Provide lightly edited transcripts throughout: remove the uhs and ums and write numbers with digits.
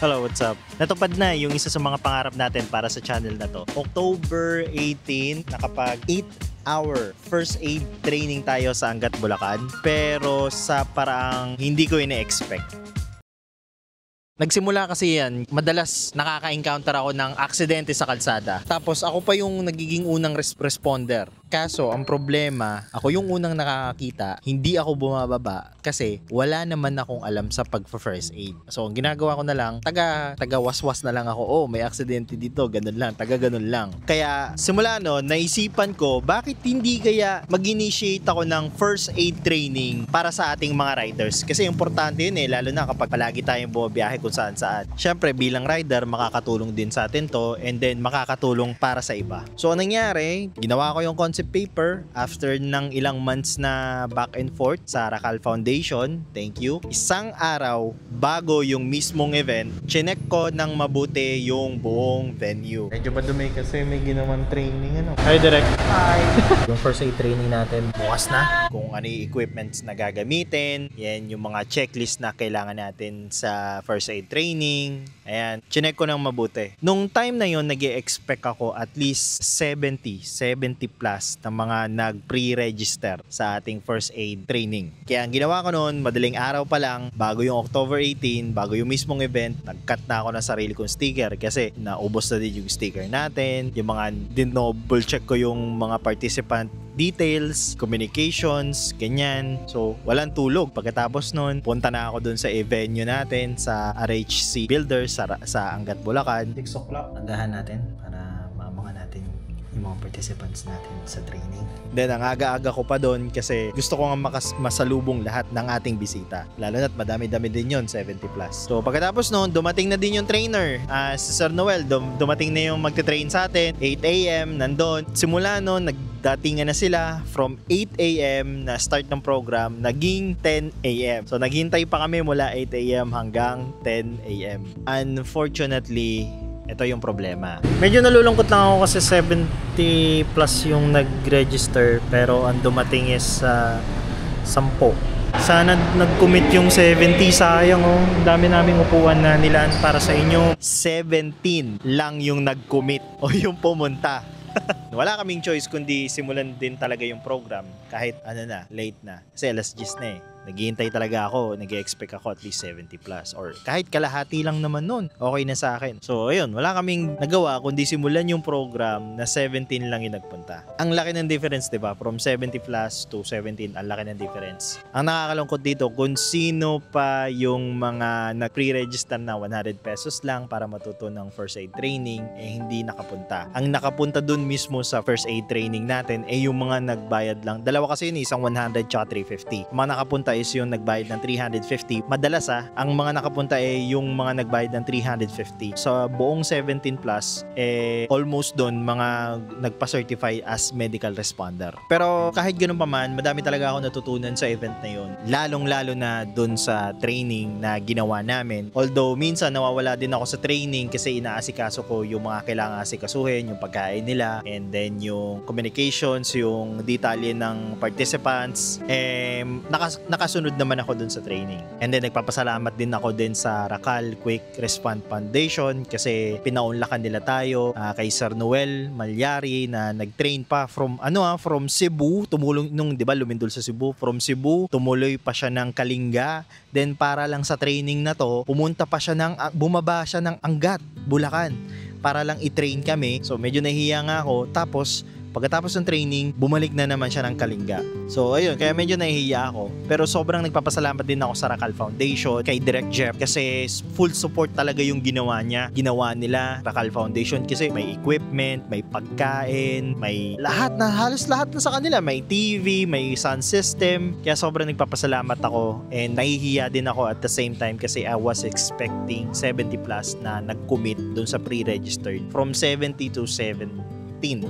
Hello, what's up? Natupad na yung isa sa mga pangarap natin para sa channel na to. October 18, nakapag 8-hour first aid training tayo sa Angat, Bulacan. Pero sa paraang hindi ko ine-expect. Nagsimula kasi yan, madalas nakaka-encounter ako ng aksidente sa kalsada. Tapos ako pa yung nagiging unang responder. Kaso, ang problema, ako yung unang nakakakita, hindi ako bumababa kasi wala naman akong alam sa pag-first aid. So, ang ginagawa ko na lang, taga-waswas na lang ako. Oh, may aksidente dito, ganun lang, taga-ganun lang. Kaya, simula noon, naisipan ko, bakit hindi kaya mag-initiate ako ng first aid training para sa ating mga riders? Kasi importante yun lalo na kapag palagi tayong bumabiyahe kung saan-saan. Siyempre, bilang rider, makakatulong din sa atin to and then makakatulong para sa iba. So, anong nangyari? Ginawa ko yung concept paper after ng ilang months na back and forth sa Racal Foundation. Thank you. Isang araw bago yung mismong event, chinek ko ng mabuti yung buong venue. Medyo madumi kasi may ginawang training Hi, Direk. Hi. Yung first aid training natin bukas na. Kung ano yung equipments na gagamitin, yan yung mga checklist na kailangan natin sa first aid training. Ayan, chinek ko ng mabuti. Nung time na yon, nag-e-expect ako at least 70 plus na mga nag-pre-register sa ating first aid training. Kaya ang ginawa ko noon, madaling araw pa lang, bago yung October 18, bago yung mismong event, nag-cut na ako ng sarili kong sticker kasi naubos na din yung sticker natin. Yung mga din-double check ko yung mga participant details, communications, ganyan. So, walang tulog. Pagkatapos nun, punta na ako dun sa venue natin sa RHC Builders sa Angat, Bulacan. 6 o'clock, nagahan natin para maamangan natin yung mga participants natin sa training. Then, ang aga-aga ko pa doon kasi gusto ko nga masalubong lahat ng ating bisita. Lalo na't madami-dami din yun, 70 plus. So, pagkatapos noon, dumating na din yung trainer. Si Sir Noel, dumating na yung magte-train sa atin. 8 a.m. nandun. Simula noon, datingan na sila from 8 a.m. na start ng program, naging 10 a.m. So, naghintay pa kami mula 8 a.m. hanggang 10 a.m. Unfortunately, ito yung problema. Medyo nalulungkot lang ako kasi 70 plus yung nag-register pero ang dumating is 10. Sana nag-commit yung 70, sayang dami naming upuan na nilaan para sa inyo. 17 lang yung nag-commit o yung pumunta. Wala kaming choice kundi simulan din talaga yung program kahit late na. Kasi alas 10 na Naghihintay talaga ako, nag-expect ako at least 70 plus or kahit kalahati lang naman nun, okay na sa akin. So ayun, wala kaming nagawa kundi simulan yung program na 17 lang yung nagpunta. Ang laki ng difference, diba? From 70 plus to 17, ang laki ng difference. Ang nakakalungkot dito, kung sino pa yung mga nag-pre-register na 100 pesos lang para matuto ng first aid training, hindi nakapunta. Ang nakapunta dun mismo sa first aid training natin, yung mga nagbayad lang. Dalawa kasi yun, isang 100 tsaka 350. Mga nakapunta is yung nagbayad ng 350. Madalas ang mga nakapunta yung mga nagbayad ng 350. Sa buong 17 plus, almost doon mga nagpa-certify as medical responder. Pero kahit ganun pa man, madami talaga ako natutunan sa event na yun. Lalong-lalo na doon sa training na ginawa namin. Although minsan nawawala din ako sa training kasi inaasikaso ko yung mga kailangan asikasuhin, yung pagkain nila, and then yung communications, yung detalye ng participants. Nakasunod naman ako dun sa training. And then nagpapasalamat din ako din sa Racal Quick Response Foundation kasi pinaunlakan nila tayo kay Sir Noel Malyari na nag-train pa from Cebu, tumulong nung 'di ba lumindol sa Cebu, from Cebu tumuloy pa siya ng Kalinga, then para lang sa training na to pumunta pa siya bumaba siya ng Angat, Bulacan para lang i-train kami. So medyo nahihiya nga ako. Tapos pagkatapos ng training, bumalik na naman siya ng Kalinga. So ayun, kaya medyo nahihiya ako. Pero sobrang nagpapasalamat din ako sa Racal Foundation, kay Direct Jeff kasi full support talaga yung ginawa nila, Racal Foundation, kasi may equipment, may pagkain, may halos lahat na sa kanila. May TV, may sound system. Kaya sobrang nagpapasalamat ako and nahihiya din ako at the same time kasi I was expecting 70 plus na nag-commit dun sa pre-registered. From 70 to 7 17.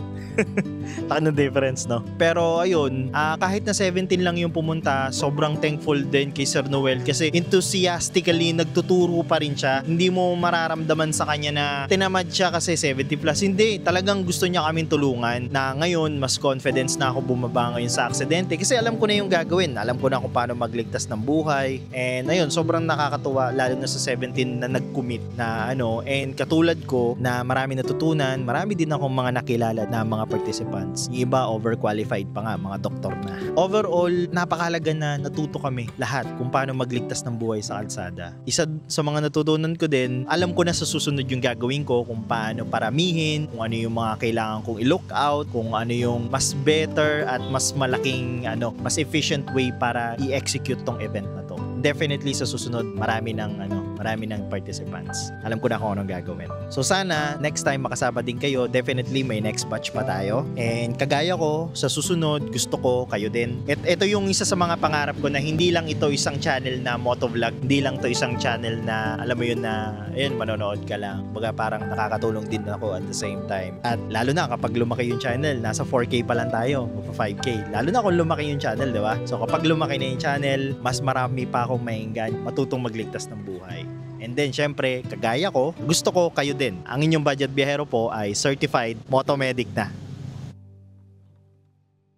Ano difference, no? Pero ayun, kahit na 17 lang yung pumunta, sobrang thankful din kay Sir Noel kasi enthusiastically nagtuturo pa rin siya. Hindi mo mararamdaman sa kanya na tinamad siya kasi 70 plus. Hindi, talagang gusto niya kaming tulungan. Na ngayon, mas confidence na ako bumaba ngayon sa aksidente kasi alam ko na yung gagawin. Alam ko na kung paano magligtas ng buhay. And ayun, sobrang nakakatuwa lalo na sa 17 na nag-commit na and katulad ko na marami natutunan, marami din akong mga nakilala na mga participants. Yung iba overqualified pa nga, mga doktor na. Overall, napakahalaga na natuto kami lahat kung paano magligtas ng buhay sa kalsada. Isa sa mga natutunan ko din, alam ko na sa susunod yung gagawin ko kung paano paramihin, kung ano yung mga kailangan kong i-look out, kung ano yung mas better at mas malaking, mas efficient way para i-execute tong event na to. Definitely sa susunod, marami ng participants. Alam ko na kung anong gagawin. So sana, next time makasama din kayo, definitely may next batch pa tayo. And kagaya ko, sa susunod, gusto ko kayo din. Ito yung isa sa mga pangarap ko na hindi lang ito isang channel na motovlog, hindi lang to isang channel na, alam mo yun na, manonood ka lang. Baga parang nakakatulong din ako at the same time. At lalo na kapag lumaki yung channel, nasa 4K pa lang tayo, o 5K. Lalo na kung lumaki yung channel, di ba? So kapag lumaki na yung channel, mas marami pa akong mainggan, matutong magligtas ng buhay. And then, syempre, kagaya ko, gusto ko kayo din. Ang inyong budget biyahero po ay certified motomedic na.